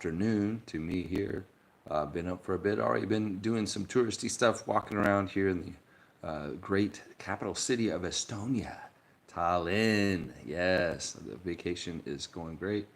afternoon to me here. Been up for a bit already. Been doing some touristy stuff, walking around here in the great capital city of Estonia, Tallinn. Yes, the vacation is going great.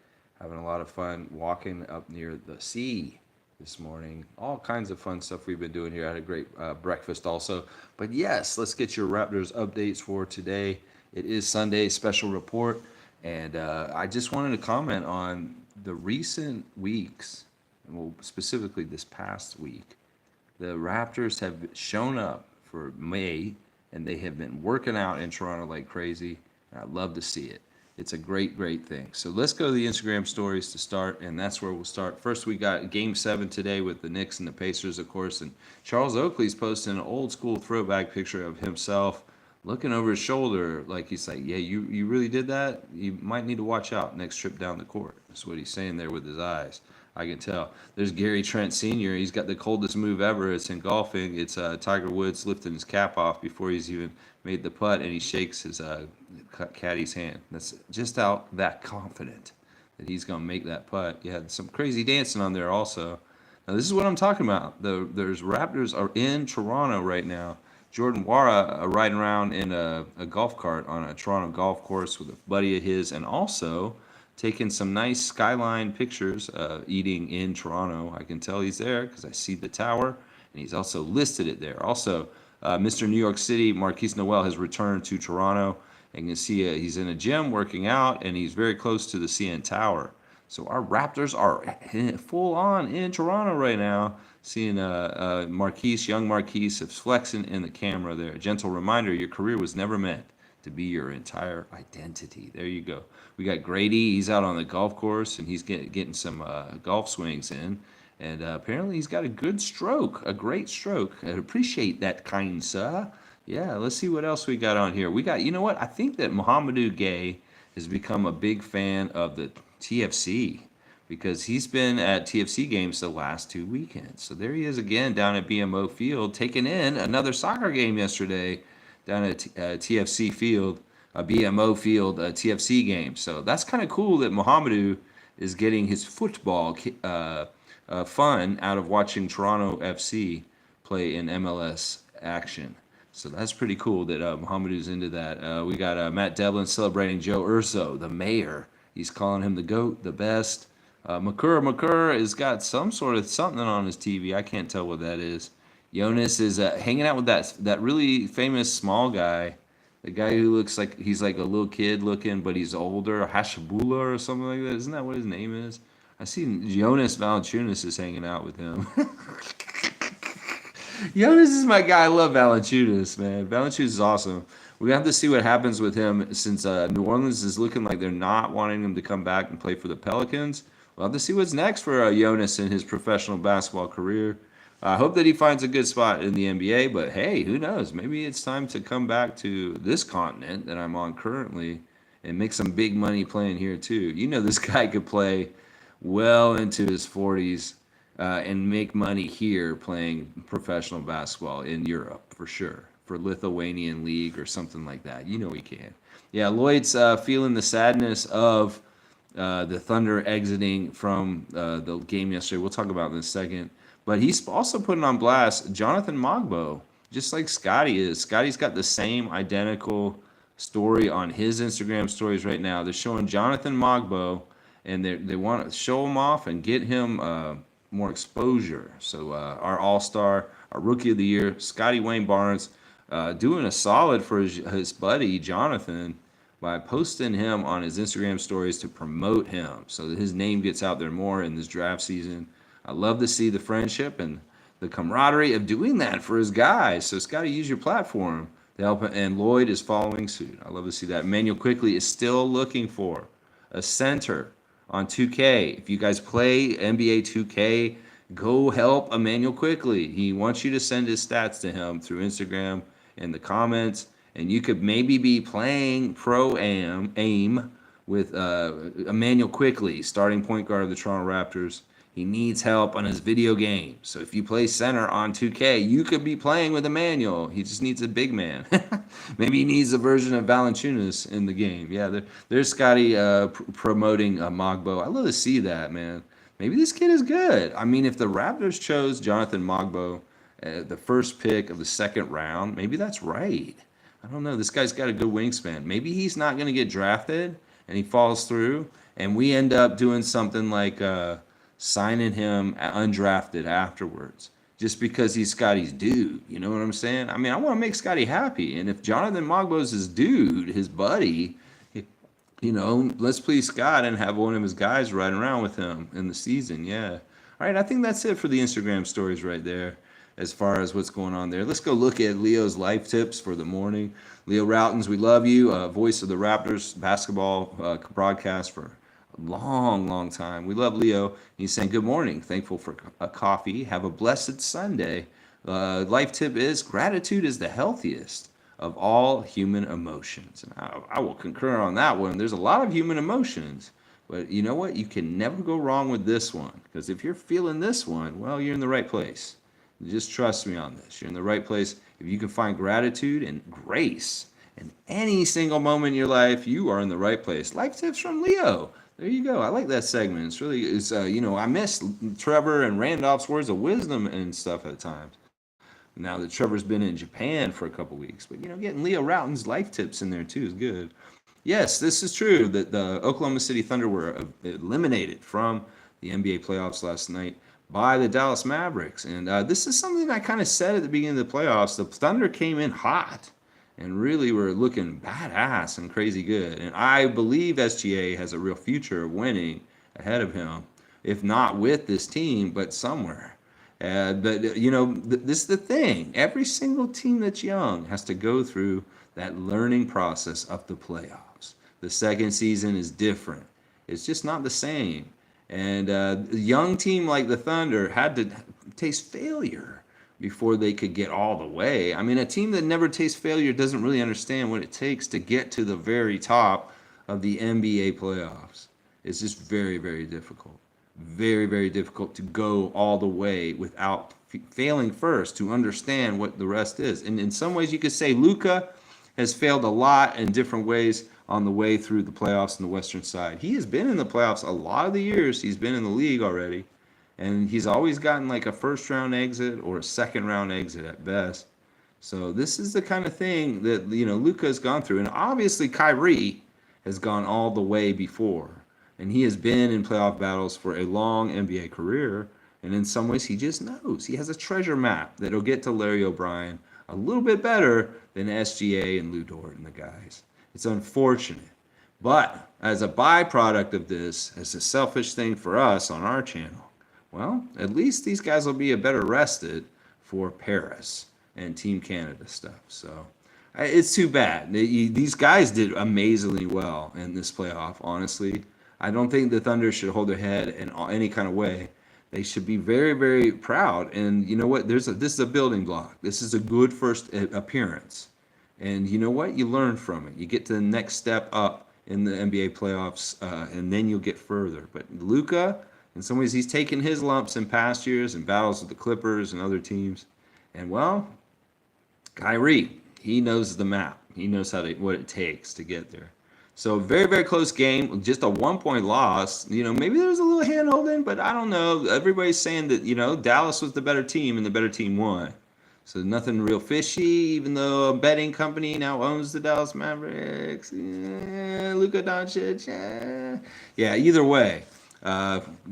Having a lot of fun walking up near the sea this morning. All kinds of fun stuff we've been doing here. I had a great breakfast also. But yes, let's get your Raptors updates for today. It is Sunday, special report. And I just wanted to comment on the recent weeks, well, specifically this past week. The Raptors have shown up for May, and they have been working out in Toronto like crazy. And I love to see it. It's a great, great thing. So let's go to the Instagram stories to start, and that's where we'll start. First, we got Game 7 today with the Knicks and the Pacers, of course, and Charles Oakley's posting an old school throwback picture of himself looking over his shoulder like he's like, yeah, you really did that? You might need to watch out next trip down the court. That's what he's saying there with his eyes. I can tell. There's Gary Trent Sr. He's got the coldest move ever. It's in golfing. It's Tiger Woods lifting his cap off before he's even made the putt, and he shakes his caddy's hand. That's just out that confident that he's going to make that putt. You had some crazy dancing on there also. Now, this is what I'm talking about. There's Raptors are in Toronto right now. Jordan Wara riding around in a golf cart on a Toronto golf course with a buddy of his, and also taking some nice skyline pictures eating in Toronto. I can tell he's there because I see the tower, and he's also listed it there. Also, Mr. New York City, Marquise Noel, has returned to Toronto, and you can see he's in a gym working out, and he's very close to the CN Tower. So our Raptors are full on in Toronto right now. Seeing Marquise, young Marquise, is flexing in the camera there. A gentle reminder, your career was never meant to be your entire identity. There you go. We got Grady. He's out on the golf course, and he's getting some golf swings in. And apparently he's got a good stroke, a great stroke. I appreciate that, kind sir. Yeah, let's see what else we got on here. We got, you know what? I think that Mohamedou Gay has become a big fan of the TFC because he's been at TFC games the last 2 weekends. So there he is again down at BMO Field, taking in another soccer game yesterday down at TFC Field, BMO Field, TFC game. So that's kind of cool that Mohamedou is getting his football fun out of watching Toronto FC play in MLS action. So that's pretty cool that Mohamedou's into that. We got Matt Devlin celebrating Joe Urso, the mayor. He's calling him the GOAT, the best. McCurr has got some sort of something on his TV. I can't tell what that is. Jonas is hanging out with that really famous small guy, the guy who looks like he's like a little kid looking, but he's older, Hashabula or something like that. Isn't that what his name is? I see Jonas Valanciunas is hanging out with him. Jonas is my guy. I love Valanciunas, man. Valanciunas is awesome. We have to see what happens with him since New Orleans is looking like they're not wanting him to come back and play for the Pelicans. We'll have to see what's next for Jonas in his professional basketball career. I hope that he finds a good spot in the NBA, but hey, who knows? Maybe it's time to come back to this continent that I'm on currently and make some big money playing here too. You know, this guy could play well into his 40s and make money here playing professional basketball in Europe for sure, for Lithuanian League or something like that. You know he can. Yeah, Lloyd's feeling the sadness of the Thunder exiting from the game yesterday. We'll talk about it in a second. But he's also putting on blast Jonathan Mogbo, just like Scotty is. Scotty's got the same identical story on his Instagram stories right now. They're showing Jonathan Mogbo, and they want to show him off and get him more exposure. So our all-star, our rookie of the year, Scotty Wayne Barnes, doing a solid for his buddy Jonathan by posting him on his Instagram stories to promote him so that his name gets out there more in this draft season. I love to see the friendship and the camaraderie of doing that for his guys. So Scotty, use your platform to help him. And Lloyd is following suit. I love to see that. Emmanuel Quickly is still looking for a center on 2K. If you guys play NBA 2K, go help Emmanuel Quickly. He wants you to send his stats to him through Instagram in the comments. And you could maybe be playing Pro-Aim with Emmanuel Quickly, starting point guard of the Toronto Raptors. He needs help on his video game. So if you play center on 2K, you could be playing with Emmanuel. He just needs a big man. Maybe he needs a version of Valanciunas in the game. Yeah, there's Scotty promoting Mogbo. I love to see that, man. maybe this kid is good. I mean, if the Raptors chose Jonathan Mogbo, the first pick of the second round, maybe that's right. I don't know. This guy's got a good wingspan. Maybe he's not going to get drafted and he falls through, and we end up doing something like signing him undrafted afterwards, just because he's Scotty's dude. You know what I'm saying? I mean, I want to make Scotty happy, and if Jonathan Mogbo's his dude, his buddy, let's please Scott and have one of his guys riding around with him in the season. Yeah. All right. I think that's it for the Instagram stories right there as far as what's going on there. Let's go look at Leo's life tips for the morning. Leo Routens, we love you. Voice of the Raptors basketball broadcast for a long, long time. We love Leo. He's saying, good morning. Thankful for a coffee. Have a blessed Sunday. Life tip is gratitude is the healthiest of all human emotions. And I will concur on that one. There's a lot of human emotions, but you know what? You can never go wrong with this one, because if you're feeling this one, well, you're in the right place. Just trust me on this. You're in the right place. If you can find gratitude and grace in any single moment in your life, you are in the right place. Life tips from Leo. There you go. I like that segment. I miss Trevor and Randolph's words of wisdom and stuff at times. Now that Trevor's been in Japan for a couple weeks, but getting Leo Routen's life tips in there too is good. Yes, this is true that the Oklahoma City Thunder were eliminated from the NBA playoffs last night by the Dallas Mavericks, and this is something I kind of said at the beginning of the playoffs. The Thunder came in hot and really were looking badass and crazy good, and I believe SGA has a real future of winning ahead of him, if not with this team, but somewhere. This is the thing. Every single team that's young has to go through that learning process of the playoffs. The second season is different. It's just not the same. And a young team like the Thunder had to taste failure before they could get all the way. I mean, a team that never tastes failure doesn't really understand what it takes to get to the very top of the NBA playoffs. It's just very, very difficult. Very, very difficult to go all the way without failing first to understand what the rest is. And in some ways, you could say Luka has failed a lot in different ways on the way through the playoffs on the Western side. He has been in the playoffs a lot of the years he's been in the league already, and he's always gotten like a first-round exit or a second-round exit at best. So this is the kind of thing that Luka has gone through, and obviously Kyrie has gone all the way before. And he has been in playoff battles for a long NBA career. And in some ways, he just knows. He has a treasure map that'll get to Larry O'Brien a little bit better than SGA and Lou Dort and the guys. It's unfortunate. But as a byproduct of this, as a selfish thing for us on our channel, well, at least these guys will be a better rested for Paris and Team Canada stuff. So it's too bad. These guys did amazingly well in this playoff, honestly. I don't think the Thunder should hold their head in any kind of way. They should be very, very proud. And you know what? This is a building block. This is a good first appearance. And you know what? You learn from it. You get to the next step up in the NBA playoffs, and then you'll get further. But Luka, in some ways, he's taken his lumps in past years and battles with the Clippers and other teams. And well, Kyrie, he knows the map. He knows what it takes to get there. So very, very close game, just a 1-point loss. Maybe there was a little hand holding, but I don't know. Everybody's saying that, Dallas was the better team and the better team won. So nothing real fishy, even though a betting company now owns the Dallas Mavericks. Luka Doncic. Yeah, either way,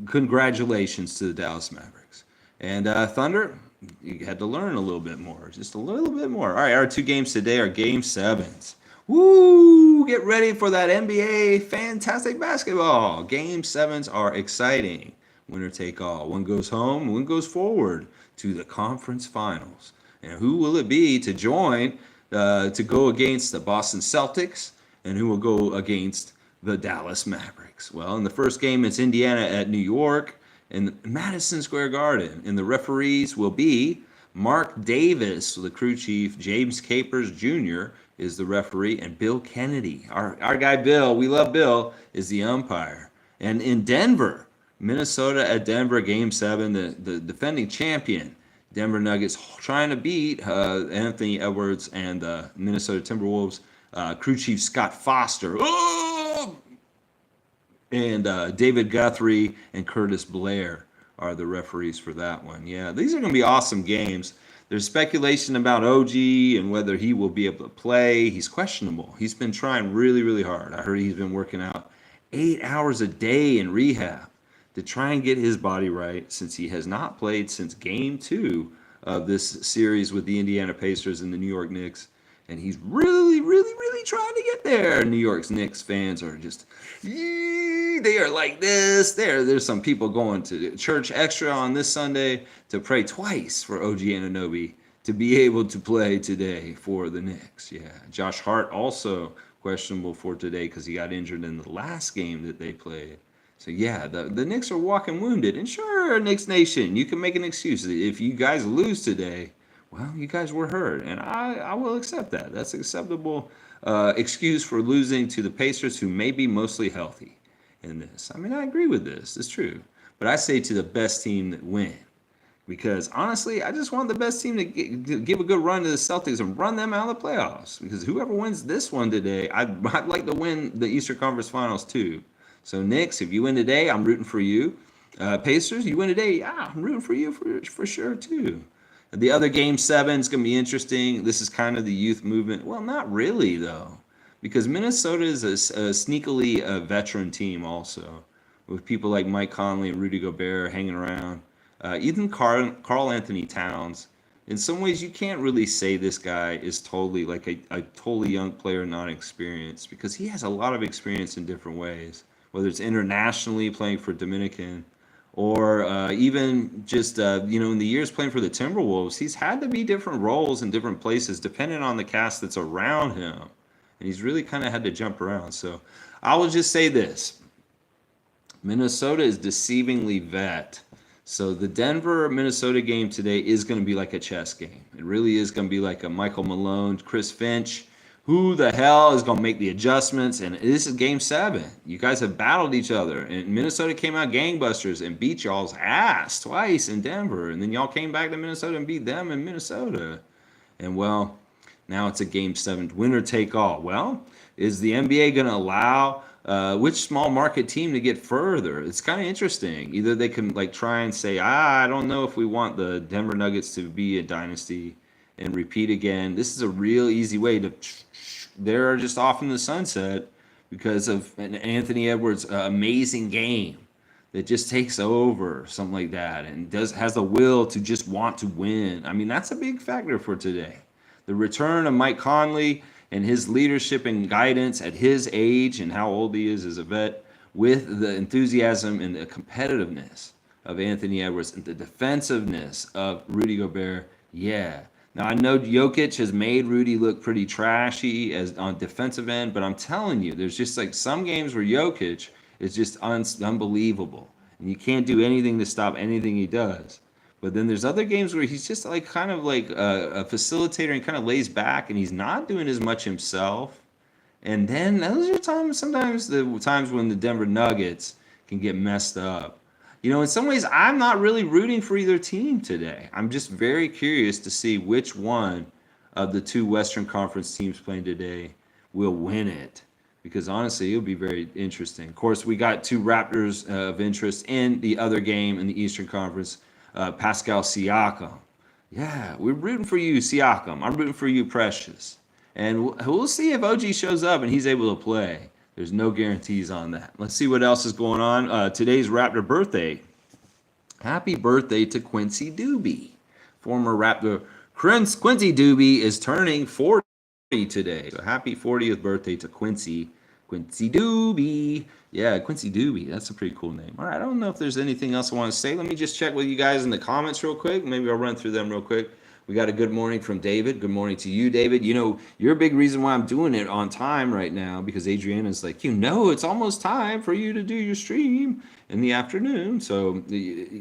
congratulations to the Dallas Mavericks. And Thunder, you had to learn a little bit more, just a little bit more. All right, our two games today are Game 7s. Woo! Get ready for that NBA fantastic basketball. Game 7s are exciting. Winner take all. One goes home, one goes forward to the conference finals. And who will it be to join to go against the Boston Celtics, and who will go against the Dallas Mavericks? Well, in the first game, it's Indiana at New York in Madison Square Garden. And the referees will be Mark Davis, the crew chief, James Capers Jr., is the referee, and Bill Kennedy, our guy Bill, we love Bill, is the umpire. And in Denver, Minnesota at Denver, Game 7, the defending champion, Denver Nuggets, trying to beat Anthony Edwards and the Minnesota Timberwolves, crew chief Scott Foster. Oh! And David Guthrie and Curtis Blair are the referees for that one. Yeah, these are going to be awesome games. There's speculation about OG and whether he will be able to play. He's questionable. He's been trying really, really hard. I heard he's been working out 8 hours a day in rehab to try and get his body right since he has not played since game 2 of this series with the Indiana Pacers and the New York Knicks. And he's really, really, really trying to get there. New York's Knicks fans are just, they are like this. There's some people going to church extra on this Sunday to pray twice for OG Anunoby to be able to play today for the Knicks. Yeah, Josh Hart also questionable for today because he got injured in the last game that they played. So yeah, the Knicks are walking wounded. And sure, Knicks Nation, you can make an excuse. If you guys lose today, well, you guys were hurt, and I will accept that. That's an acceptable excuse for losing to the Pacers, who may be mostly healthy in this. I mean, I agree with this. It's true. But I say to the best team that win. Because honestly, I just want the best team to give a good run to the Celtics and run them out of the playoffs. Because whoever wins this one today, I'd like to win the Eastern Conference Finals too. So Knicks, if you win today, I'm rooting for you. Pacers, you win today, yeah, I'm rooting for you for sure too. The other game 7 is going to be interesting. This is kind of the youth movement. Well, not really though, because Minnesota is a sneakily veteran team also, with people like Mike Conley and Rudy Gobert hanging around. Even Carl Anthony Towns. In some ways, you can't really say this guy is totally like a totally young player, not experienced, because he has a lot of experience in different ways, whether it's internationally playing for Dominican or even just in the years playing for the Timberwolves, he's had to be different roles in different places depending on the cast that's around him, and he's really kind of had to jump around. So I will just say this: Minnesota is deceivingly vet. So the Denver Minnesota game today is going to be like a chess game. It really is going to be like a Michael Malone, Chris Finch. Who the hell is going to make the adjustments? And this is game 7. You guys have battled each other. And Minnesota came out gangbusters and beat y'all's ass twice in Denver. And then y'all came back to Minnesota and beat them in Minnesota. And well, now it's a game 7, winner take all. Well, is the NBA going to allow which small market team to get further? It's kind of interesting. Either they can like try and say, I don't know if we want the Denver Nuggets to be a dynasty and repeat again. This is a real easy way to, they're just off in the sunset because of an Anthony Edwards amazing game that just takes over, something like that, and has the will to just want to win. I mean, that's a big factor for today. The return of Mike Conley and his leadership and guidance at his age and how old he is as a vet, with the enthusiasm and the competitiveness of Anthony Edwards and the defensiveness of Rudy Gobert. Yeah. Now I know Jokic has made Rudy look pretty trashy as on defensive end, but I'm telling you, there's just like some games where Jokic is just unbelievable, and you can't do anything to stop anything he does. But then there's other games where he's just like kind of like a facilitator and kind of lays back, and he's not doing as much himself. And then those are sometimes the times when the Denver Nuggets can get messed up. In some ways, I'm not really rooting for either team today. I'm just very curious to see which one of the 2 Western Conference teams playing today will win it. Because honestly, it'll be very interesting. Of course, we got 2 Raptors of interest in the other game in the Eastern Conference. Pascal Siakam. Yeah, we're rooting for you, Siakam. I'm rooting for you, Precious. And we'll see if OG shows up and he's able to play. There's no guarantees on that. Let's see what else is going on. Today's Raptor birthday. Happy birthday to Quincy Doobie. Former Raptor Quincy Doobie is turning 40 today. So happy 40th birthday to Quincy Doobie. Yeah, Quincy Doobie. That's a pretty cool name. All right, I don't know if there's anything else I want to say. Let me just check with you guys in the comments real quick. Maybe I'll run through them real quick. We got a good morning from David. Good morning to you, David. You're a big reason why I'm doing it on time right now, because Adriana's like, it's almost time for you to do your stream in the afternoon. So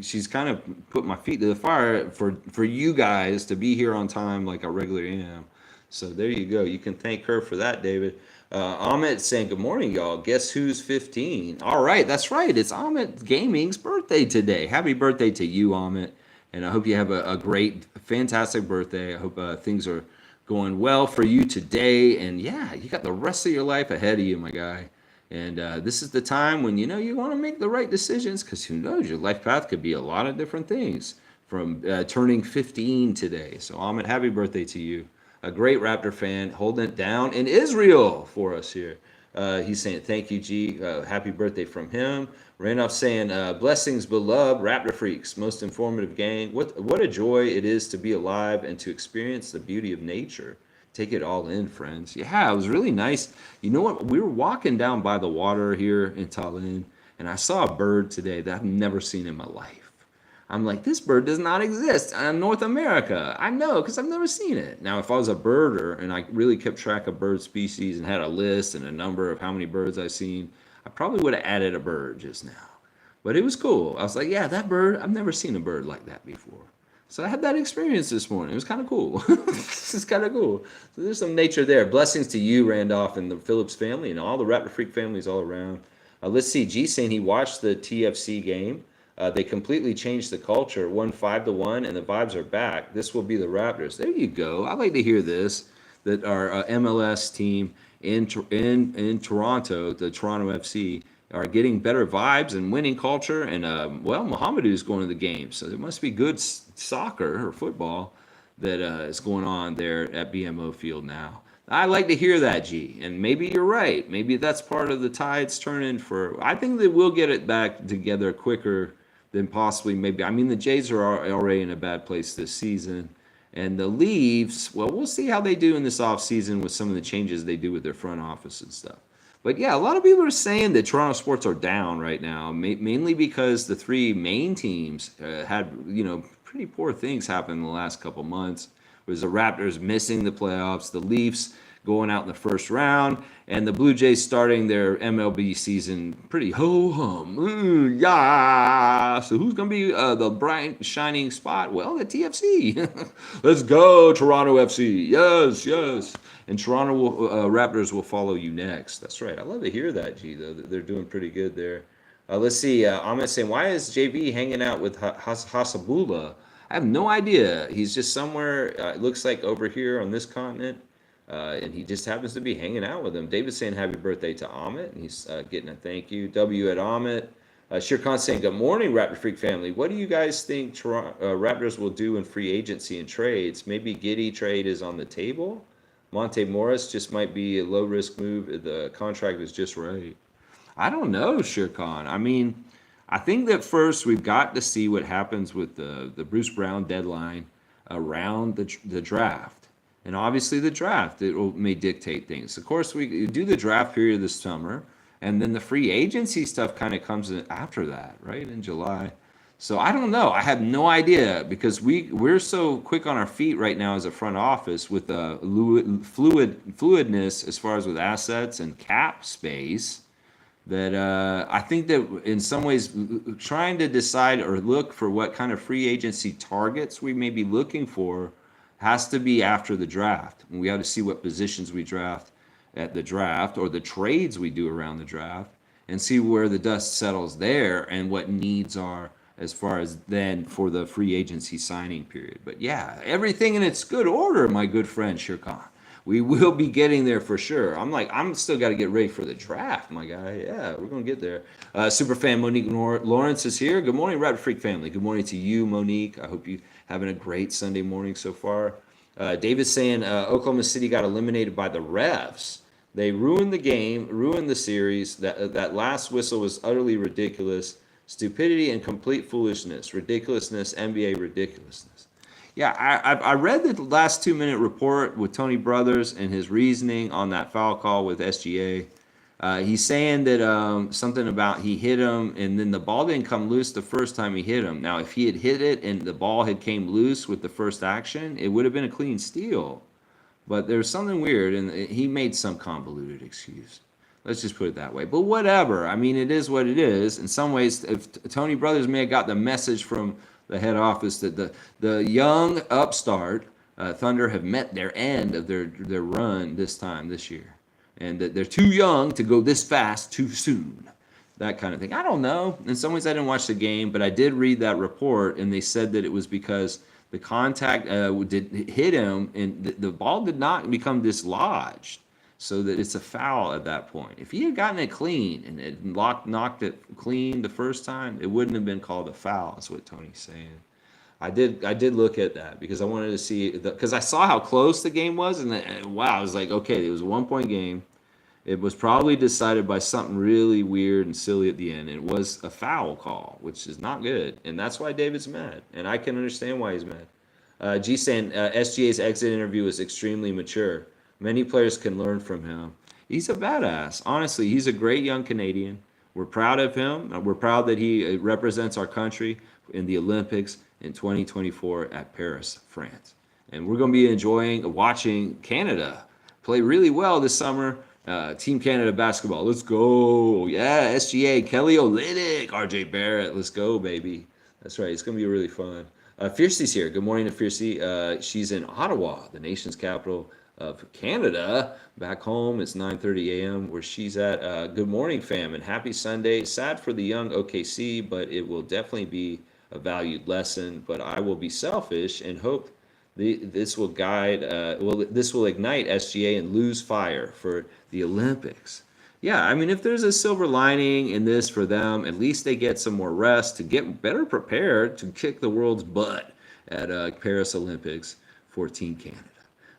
she's kind of put my feet to the fire for you guys to be here on time like I regularly am. So there you go. You can thank her for that, David. Ahmed saying, good morning, y'all. Guess who's 15? All right, that's right. It's Ahmed Gaming's birthday today. Happy birthday to you, Ahmed. And I hope you have a great, fantastic birthday. I hope things are going well for you today. And yeah, you got the rest of your life ahead of you, my guy. And this is the time when you want to make the right decisions, because who knows, your life path could be a lot of different things from turning 15 today. So, Ahmed, happy birthday to you. A great Raptor fan holding it down in Israel for us here. He's saying, thank you, G. Happy birthday from him. Randolph saying, blessings, beloved Raptor freaks. Most informative gang. What a joy it is to be alive and to experience the beauty of nature. Take it all in, friends. Yeah, it was really nice. You know what? We were walking down by the water here in Tallinn, and I saw a bird today that I've never seen in my life. I'm like, this bird does not exist in North America. I know, because I've never seen it. Now, if I was a birder and I really kept track of bird species and had a list and a number of how many birds I've seen, I probably would have added a bird just now. But it was cool. I was like, yeah, that bird, I've never seen a bird like that before. So I had that experience this morning. It was kind of cool. It's kind of cool. So there's some nature there. Blessings to you, Randolph, and the Phillips family and all the Raptor Freak families all around. Let's see. G saying he watched the TFC game. They completely changed the culture, won 5-1, and the vibes are back. This will be the Raptors. There you go. I like to hear this. That our MLS team in Toronto, the Toronto FC, are getting better vibes and winning culture. And well, Mohamedou is going to the game, so there must be good soccer or football that is going on there at BMO Field now. I like to hear that, G. And maybe you're right. Maybe that's part of the tides turning for. I think they will get it back together quicker than possibly maybe. I mean, the Jays are already in a bad place this season. And the Leafs, well, we'll see how they do in this offseason with some of the changes they do with their front office and stuff. But yeah, a lot of people are saying that Toronto sports are down right now, mainly because the three main teams had, pretty poor things happen in the last couple months. It was the Raptors missing the playoffs, the Leafs going out in the first round, and the Blue Jays starting their MLB season pretty ho-hum. Ooh, yeah. So who's going to be the bright, shining spot? Well, the TFC. Let's go, Toronto FC. Yes, yes. And Toronto Raptors will follow you next. That's right. I love to hear that, G, though. They're doing pretty good there. Let's see. Ahmed saying, why is JV hanging out with Hasabullah? I have no idea. He's just somewhere, it looks like over here on this continent. And he just happens to be hanging out with him. David's saying happy birthday to Amit, and he's getting a thank you. W at Amit. Shirkan saying, good morning, Raptor Freak family. What do you guys think Raptors will do in free agency and trades? Maybe Giddey trade is on the table? Monte Morris just might be a low-risk move. The contract is just right. I don't know, Shirkan. I mean, I think that first we've got to see what happens with the Bruce Brown deadline around the draft. And obviously the draft, may dictate things. Of course, we do the draft period this summer, and then the free agency stuff kind of comes in after that, right, in July. So I don't know. I have no idea, because we're so quick on our feet right now as a front office with fluidness as far as with assets and cap space, that I think that in some ways trying to decide or look for what kind of free agency targets we may be looking for has to be after the draft. We have to see what positions we draft at the draft or the trades we do around the draft, and see where the dust settles there and what needs are as far as then for the free agency signing period. But yeah, everything in its good order, my good friend Shirkan. We will be getting there for sure. I'm still got to get ready for the draft, my guy. Yeah, we're going to get there. Superfan Monique Lawrence is here. Good morning, Raptor Freak family. Good morning to you, Monique. I hope you having a great Sunday morning so far. David's saying Oklahoma City got eliminated by the refs. They ruined the game, ruined the series. That last whistle was utterly ridiculous. Stupidity and complete foolishness. Ridiculousness, NBA ridiculousness. Yeah, I read the last 2-minute report with Tony Brothers and his reasoning on that foul call with SGA. He's saying that something about he hit him and then the ball didn't come loose the first time he hit him. Now, if he had hit it and the ball had came loose with the first action, it would have been a clean steal. But there's something weird, and he made some convoluted excuse. Let's just put it that way. But whatever. I mean, it is what it is. In some ways, if Tony Brothers may have got the message from the head office that the young upstart Thunder have met their end of their run this year. And that they're too young to go this fast too soon. That kind of thing. I don't know. In some ways, I didn't watch the game, but I did read that report, and they said that it was because the contact did hit him, and the ball did not become dislodged. so that it's a foul at that point. If he had gotten it clean and it knocked it clean the first time, it wouldn't have been called a foul. Is what Tony's saying. I did look at that because I wanted to see because I saw how close the game was, and wow, I was like, okay, it was a 1 point game. It was probably decided by something really weird and silly at the end. It was a foul call, which is not good, and that's why David's mad, and I can understand why he's mad. G saying SGA's exit interview was extremely mature. Many players can learn from him. He's a badass. Honestly, he's a great young Canadian. We're proud of him. We're proud that he represents our country in the Olympics in 2024 at Paris, France. And we're going to be enjoying watching Canada play really well this summer. Team Canada basketball. Let's go. Yeah, SGA, Kelly Olynyk, RJ Barrett. Let's go, baby. That's right. It's going to be really fun. Fiercey's here. Good morning to Fiercey. She's in Ottawa, the nation's capital of Canada. Back home, it's 9:30 a.m. where she's at. Good morning, fam, and happy Sunday. Sad for the young OKC, but it will definitely be a valued lesson. But I will be selfish and hope this will this will ignite SGA and lose fire for the Olympics. Yeah, I mean, if there's a silver lining in this for them, at least they get some more rest to get better prepared to kick the world's butt at Paris Olympics for Team Canada.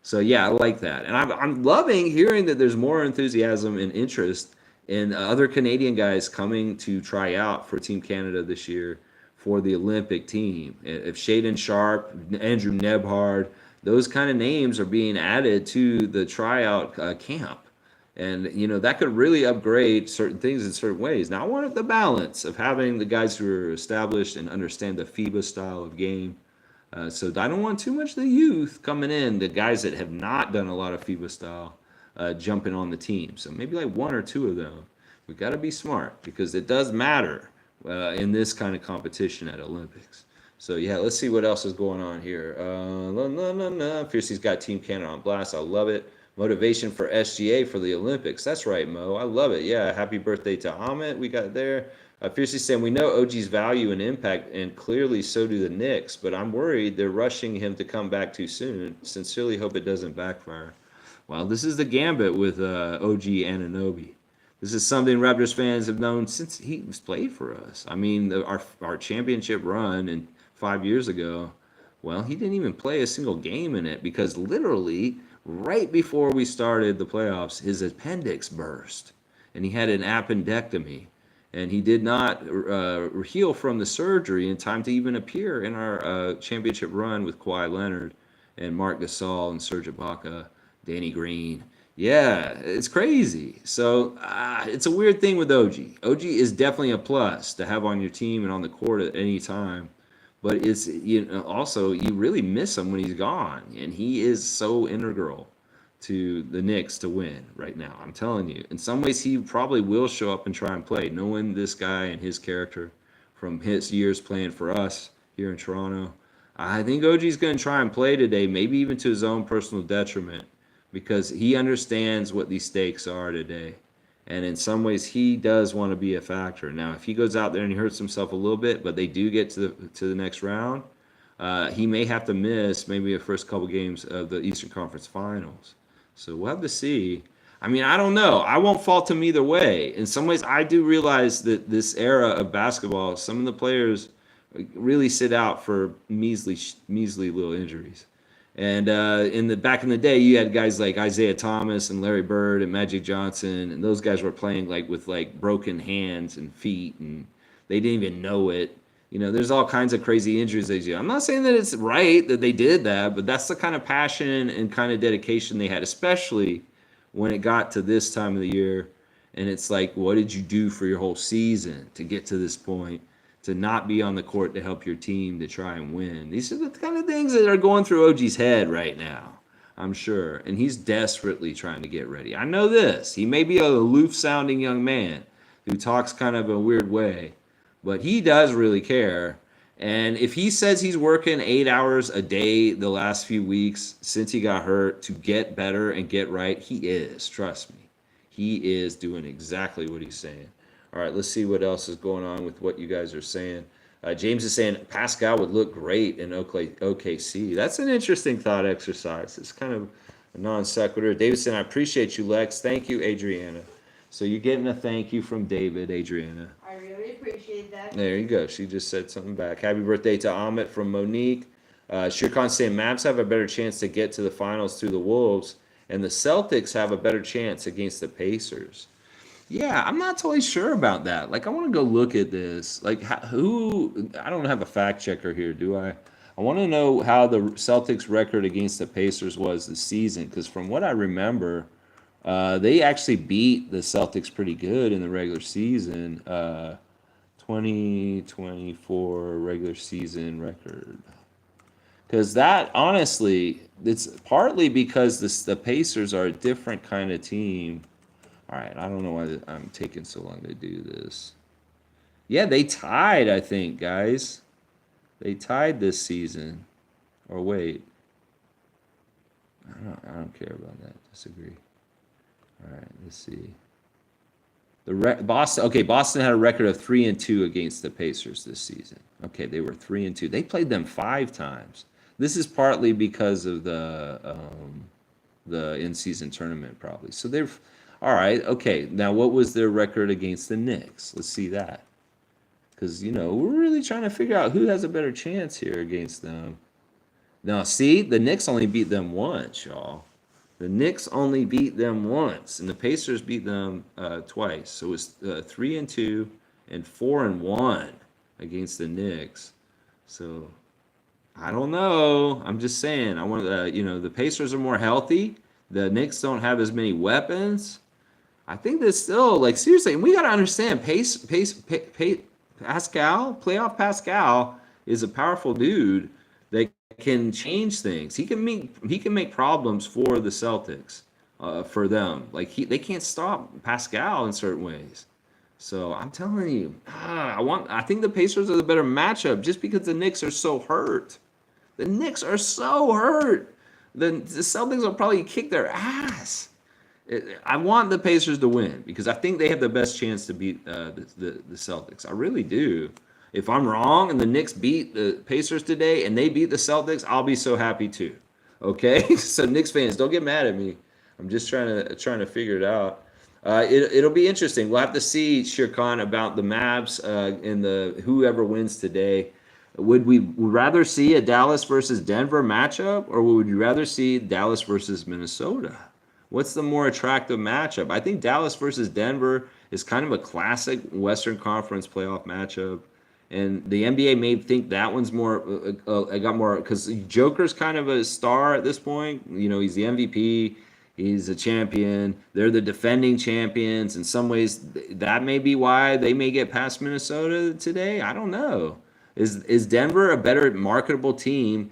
So yeah, I like that, and I'm loving hearing that there's more enthusiasm and interest in other Canadian guys coming to try out for Team Canada this year for the Olympic team. If Shaden Sharp, Andrew Nebhard, those kind of names are being added to the tryout camp. And that could really upgrade certain things in certain ways. Now I want the balance of having the guys who are established and understand the FIBA style of game. So I don't want too much of the youth coming in, the guys that have not done a lot of FIBA style jumping on the team. So maybe like one or two of them. We got to be smart because it does matter in this kind of competition at Olympics. So yeah, let's see what else is going on here. Fiercey's got Team Canada on blast. I love it. Motivation for SGA for the Olympics. That's right, Mo. I love it. Yeah, happy birthday to Ahmet. We got there. Fiercely saying, we know OG's value and impact, and clearly so do the Knicks, but I'm worried they're rushing him to come back too soon. Sincerely hope it doesn't backfire. Well, this is the gambit with OG Anunoby. This is something Raptors fans have known since he was played for us. I mean, our championship run and 5 years ago, well, he didn't even play a single game in it because literally right before we started the playoffs, his appendix burst and he had an appendectomy. And he did not heal from the surgery in time to even appear in our championship run with Kawhi Leonard and Marc Gasol and Serge Ibaka, Danny Green. Yeah, it's crazy. So it's a weird thing with OG. OG is definitely a plus to have on your team and on the court at any time. But it's also you really miss him when he's gone, and he is so integral to the Knicks to win right now. I'm telling you. In some ways, he probably will show up and try and play, knowing this guy and his character from his years playing for us here in Toronto. I think OG's going to try and play today, maybe even to his own personal detriment, because he understands what these stakes are today. And in some ways, he does want to be a factor. Now, if he goes out there and he hurts himself a little bit, but they do get to the next round, he may have to miss maybe the first couple games of the Eastern Conference Finals. So we'll have to see. I mean, I don't know. I won't fault him either way. In some ways, I do realize that this era of basketball, some of the players really sit out for measly little injuries. And back in the day, you had guys like Isaiah Thomas and Larry Bird and Magic Johnson, and those guys were playing with broken hands and feet, and they didn't even know it. There's all kinds of crazy injuries they do. I'm not saying that it's right that they did that, but that's the kind of passion and kind of dedication they had, especially when it got to this time of the year. And it's like, what did you do for your whole season to get to this point, to not be on the court to help your team to try and win? These are the kind of things that are going through OG's head right now, I'm sure. And he's desperately trying to get ready. I know this. He may be an aloof-sounding young man who talks kind of a weird way, but he does really care. And if he says he's working 8 hours a day the last few weeks since he got hurt to get better and get right, he is. Trust me. He is doing exactly what he's saying. All right, let's see what else is going on with what you guys are saying. James is saying Pascal would look great in OKC. That's an interesting thought exercise. It's kind of a non sequitur. Davidson, I appreciate you, Lex. Thank you, Adriana. So you're getting a thank you from David, Adriana. I really appreciate that. There you go. She just said something back. Happy birthday to Amit from Monique. Shirkan saying Mavs have a better chance to get to the finals through the Wolves, and the Celtics have a better chance against the Pacers. Yeah, I'm not totally sure about that. Like, I want to go look at this. Like, who? I don't have a fact checker here, do I? I want to know how the Celtics record against the Pacers was this season, because from what I remember, they actually beat the Celtics pretty good in the regular season. 2024 regular season record. Because that, honestly, it's partly because the Pacers are a different kind of team. All right, I don't know why I'm taking so long to do this. Yeah, they tied, I think, guys. They tied this season. Or wait. I don't care about that. Disagree. All right, let's see. Boston had a record of 3-2 against the Pacers this season. Okay, they were 3-2. They played them 5 times. This is partly because of the in-season tournament, probably. So they're all right. Okay, now what was their record against the Knicks? Let's see that, because we're really trying to figure out who has a better chance here against them. Now, see, the Knicks only beat them once, y'all. The Knicks only beat them once, and the Pacers beat them twice. So it was 3-2 and 4-1 against the Knicks. So I don't know. I'm just saying. I want the Pacers are more healthy. The Knicks don't have as many weapons. I think that's still, like, seriously. We got to understand Pascal, playoff Pascal, is a powerful dude that can change things. He can make problems for the Celtics, for them. Like, they can't stop Pascal in certain ways. So I'm telling you, I think the Pacers are the better matchup just because the Knicks are so hurt. The Knicks are so hurt. The Celtics will probably kick their ass. I want the Pacers to win because I think they have the best chance to beat the Celtics. I really do. If I'm wrong and the Knicks beat the Pacers today and they beat the Celtics, I'll be so happy too. Okay, so Knicks fans, don't get mad at me. I'm just trying to figure it out. It'll be interesting. We'll have to see, Shirkan, about the Mavs and the whoever wins today. Would we rather see a Dallas versus Denver matchup, or would you rather see Dallas versus Minnesota? What's the more attractive matchup? I think Dallas versus Denver is kind of a classic Western Conference playoff matchup. And the NBA may think that one's more, I got more, because Joker's kind of a star at this point. He's the MVP. He's a champion. They're the defending champions. In some ways, that may be why they may get past Minnesota today. I don't know. Is Denver a better marketable team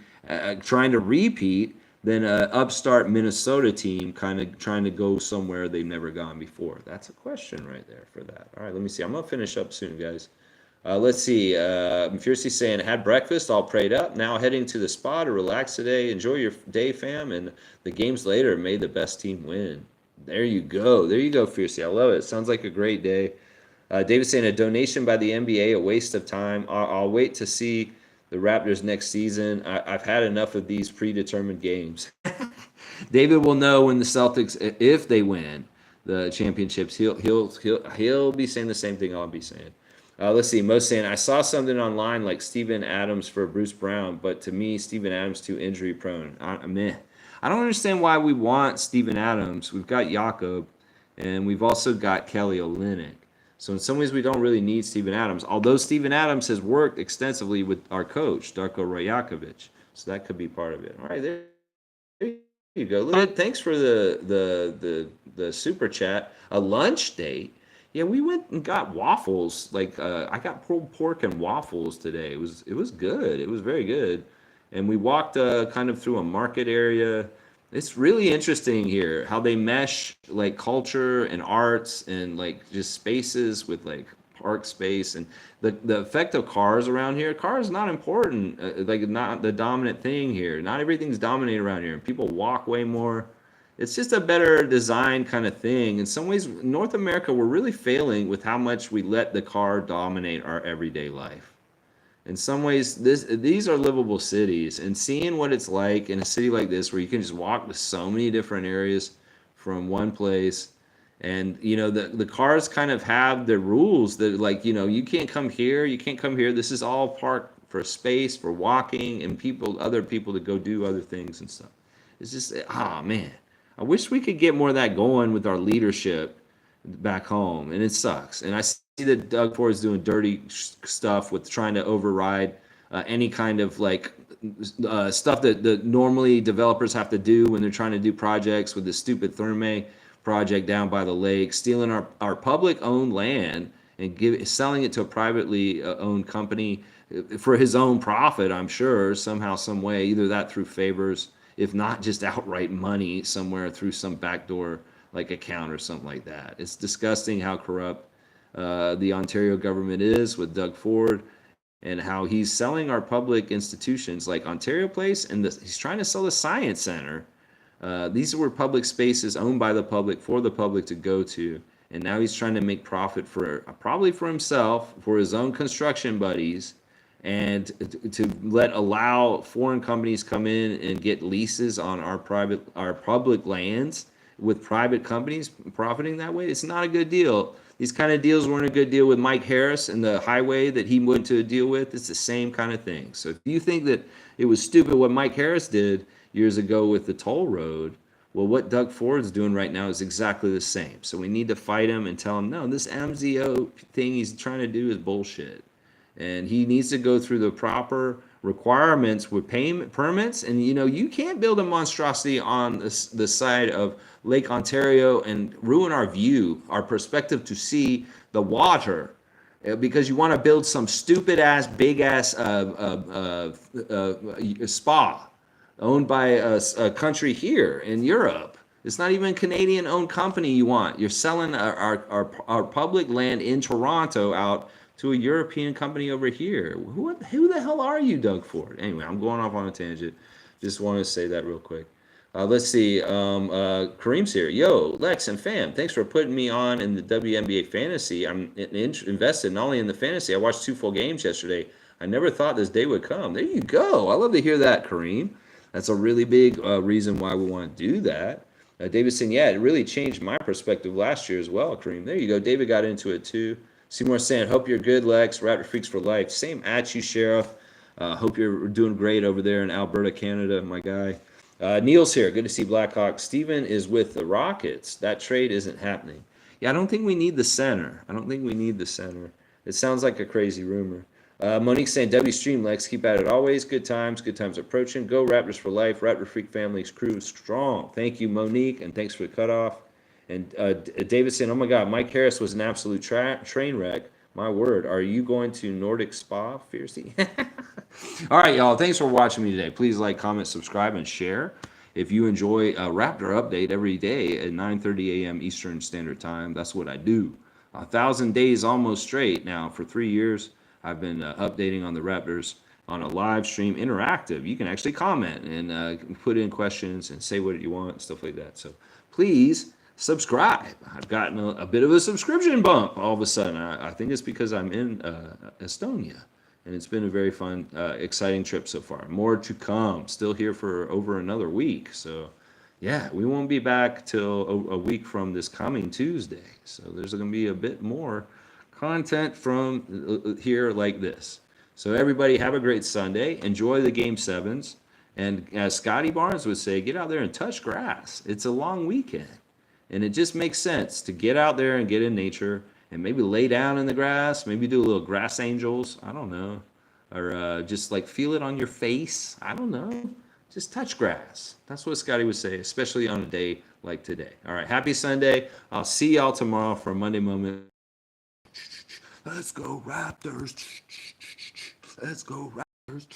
trying to repeat than an upstart Minnesota team kind of trying to go somewhere they've never gone before? That's a question right there for that. All right, let me see. I'm going to finish up soon, guys. Let's see. Fiercely saying, had breakfast, all prayed up. Now heading to the spa to relax today. Enjoy your day, fam. And the games later made the best team win. There you go. There you go, Fiercely. I love it. Sounds like a great day. David saying, a donation by the NBA, a waste of time. I'll wait to see the Raptors next season. I've had enough of these predetermined games. David will know when the Celtics, if they win the championships, he'll be saying the same thing I'll be saying. Let's see. Most saying, I saw something online like Steven Adams for Bruce Brown, but to me, Steven Adams too injury prone. I don't understand why we want Steven Adams. We've got Jakob, and we've also got Kelly Olynyk. So in some ways, we don't really need Steven Adams, although Steven Adams has worked extensively with our coach, Darko Rajakovic. So that could be part of it. All right, there you go. Thanks for the super chat. A lunch date. Yeah, we went and got waffles. Like I got pulled pork and waffles today. It was good. It was very good. And we walked kind of through a market area. It's really interesting here how they mesh like culture and arts and like just spaces with like park space and the effect of cars around here. Cars not important, like not the dominant thing here. Not everything's dominated around here. People walk way more. It's just a better design kind of thing. In some ways, North America, we're really failing with how much we let the car dominate our everyday life. In some ways, these are livable cities, and seeing what it's like in a city like this, where you can just walk to so many different areas from one place, and the cars kind of have their rules that, like, you can't come here, you can't come here. This is all parked for space for walking and other people to go do other things and stuff. It's just, oh man, I wish we could get more of that going with our leadership back home, and it sucks. And I see that Doug Ford is doing dirty stuff with trying to override any kind of like stuff that normally developers have to do when they're trying to do projects, with the stupid Therme project down by the lake, stealing our public owned land and selling it to a privately owned company for his own profit, I'm sure, somehow, some way, either that through favors, if not just outright money somewhere through some backdoor like account or something like that. It's disgusting how corrupt the Ontario government is with Doug Ford, and how he's selling our public institutions like Ontario Place, and he's trying to sell the Science Center. These were public spaces owned by the public for the public to go to, and now he's trying to make profit probably for himself, for his own construction buddies, and to allow foreign companies come in and get leases on our public lands, with private companies profiting that way. It's not a good deal. These kind of deals weren't a good deal with Mike Harris and the highway that he went to deal with. It's the same kind of thing. So if you think that it was stupid what Mike Harris did years ago with the toll road, well, what Doug Ford's doing right now is exactly the same. So we need to fight him and tell him, no, this MZO thing he's trying to do is bullshit. And he needs to go through the proper requirements with payment permits. And you can't build a monstrosity on the side of Lake Ontario and ruin our view, our perspective to see the water, because you want to build some stupid ass, big ass spa owned by a country here in Europe. It's not even a Canadian owned company you want. You're selling our public land in Toronto out to a European company over here. Who the hell are you, Doug Ford? Anyway, I'm going off on a tangent. Just wanted to say that real quick. Let's see. Kareem's here. Yo, Lex and fam, thanks for putting me on in the WNBA fantasy. I'm invested not only in the fantasy. I watched 2 full games yesterday. I never thought this day would come. There you go. I love to hear that, Kareem. That's a really big reason why we want to do that. David saying, yeah, it really changed my perspective last year as well, Kareem. There you go. David got into it too. Seymour saying, hope you're good, Lex. Raptor Freaks for life. Same at you, Sheriff. Hope you're doing great over there in Alberta, Canada, my guy. Neil's here. Good to see Blackhawk. Steven is with the Rockets. That trade isn't happening. Yeah, I don't think we need the center. It sounds like a crazy rumor. Monique saying, W Stream, Lex. Keep at it always. Good times approaching. Go Raptors for life. Raptor Freak Family's crew strong. Thank you, Monique, and thanks for the cutoff. And David saying, oh my God, Mike Harris was an absolute train wreck. My word, are you going to Nordic Spa, Fiercey? All right, y'all. Thanks for watching me today. Please like, comment, subscribe, and share. If you enjoy a Raptor update every day at 9:30 a.m. Eastern Standard Time, that's what I do. 1,000 days almost straight now for 3 years. I've been updating on the Raptors on a live stream, interactive. You can actually comment and put in questions and say what you want, stuff like that. So please subscribe. I've gotten a bit of a subscription bump all of a sudden. I think it's because I'm in Estonia, and it's been a very fun, exciting trip so far. More to come. Still here for over another week. So yeah, we won't be back till a week from this coming Tuesday. So there's going to be a bit more content from here like this. So everybody have a great Sunday. Enjoy the Game 7s. And as Scotty Barnes would say, get out there and touch grass. It's a long weekend. And it just makes sense to get out there and get in nature and maybe lay down in the grass, maybe do a little grass angels, I don't know, or just like feel it on your face. I don't know. Just touch grass. That's what Scotty would say, especially on a day like today. All right. Happy Sunday. I'll see y'all tomorrow for a Monday Moment. Let's go Raptors. Let's go Raptors.